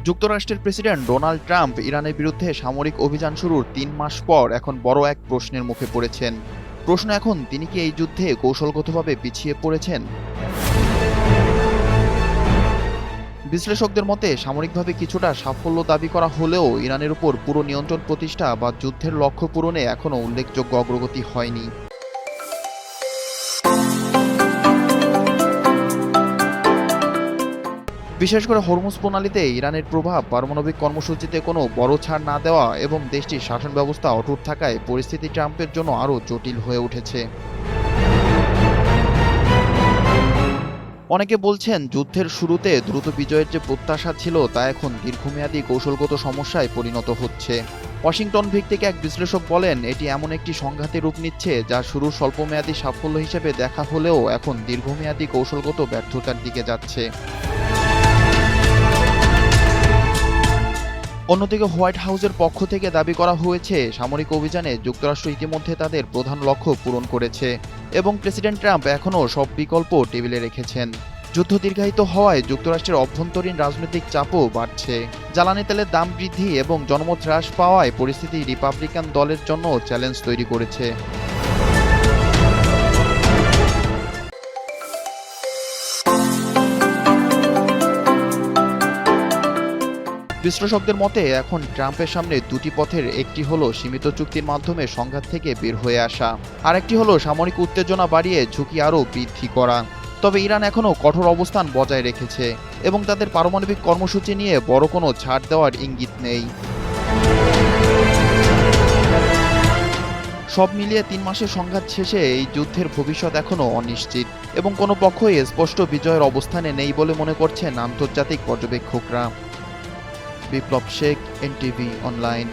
যুক্তরাষ্ট্রের president Donald Trump ইরানের বিরুদ্ধে সামরিক অভিযান শুরুর ৩ মাস পর এখন বড় এক প্রশ্নের মুখে পড়েছেন। প্রশ্ন এখন, তিনি কি এই যুদ্ধে কৌশলগতভাবে পিছিয়ে পড়েছেন? বিশ্লেষকদের মতে সামরিকভাবে কিছুটা সাফল্য দাবি করা হলেও ইরানের উপর পুরো নিয়ন্ত্রণ প্রতিষ্ঠা বা যুদ্ধের লক্ষ্য পূরণে এখনও উল্লেখযোগ্য অগ্রগতি হয়নি। বিশেষ করে হরমুজ প্রণালীতে ইরানের প্রভাব, পারমাণবিক কর্মসূচিতে কোনো বড় ছাড় না দেওয়া এবং দেশটির শাসন ব্যবস্থা অটুট থাকায় পরিস্থিতি ট্রাম্পের জন্য আরও জটিল হয়ে উঠেছে। অনেকে বলছেন যুদ্ধের শুরুতে দ্রুত বিজয়ের যে প্রত্যাশা ছিল তা এখন দীর্ঘমেয়াদী কৌশলগত সমস্যায় পরিণত হচ্ছে। ওয়াশিংটন ভিত্তিক এক বিশ্লেষক বলেন, এটি এমন একটি সংঘাতে রূপ নিচ্ছে যা শুরুর স্বল্পমেয়াদী সাফল্য হিসেবে দেখা হলেও এখন দীর্ঘমেয়াদী কৌশলগত ব্যর্থতার দিকে যাচ্ছে। অন্যদিকে হোয়াইট হাউসের পক্ষ থেকে দাবি করা হয়েছে সামরিক অভিযানে যুক্তরাষ্ট্র ইতিমধ্যে তাদের প্রধান লক্ষ্য পূরণ করেছে এবং প্রেসিডেন্ট ট্রাম্প এখনও সব বিকল্প টেবিলে রেখেছেন। যুদ্ধ দীর্ঘায়িত হওয়ায় যুক্তরাষ্ট্রের অভ্যন্তরীণ রাজনৈতিক চাপও বাড়ছে। জ্বালানি তেলের দাম বৃদ্ধি এবং জনমত হ্রাস পাওয়ায় পরিস্থিতি রিপাবলিকান দলের জন্য চ্যালেঞ্জ তৈরি করেছে। বিশ্লেষকদের মতে এখন ট্রাম্পের সামনে দুটি পথের, একটি হলো সীমিত চুক্তির মাধ্যমে সংঘাত থেকে বের হয়ে আসা, আরেকটি হলো সামরিক উত্তেজনা বাড়িয়ে ঝুঁকি আরও বৃদ্ধি করা। তবে ইরান এখনও কঠোর অবস্থান বজায় রেখেছে এবং তাদের পারমাণবিক কর্মসূচি নিয়ে বড় কোনো ছাড় দেওয়ার ইঙ্গিত নেই। সব মিলিয়ে ৩ মাসের সংঘাত শেষে এই যুদ্ধের ভবিষ্যৎ এখনও অনিশ্চিত এবং কোনো পক্ষই স্পষ্ট বিজয়ের অবস্থানে নেই বলে মনে করছেন আন্তর্জাতিক পর্যবেক্ষকরা। বিপ্লব শেখ, এনটিভি অনলাইন।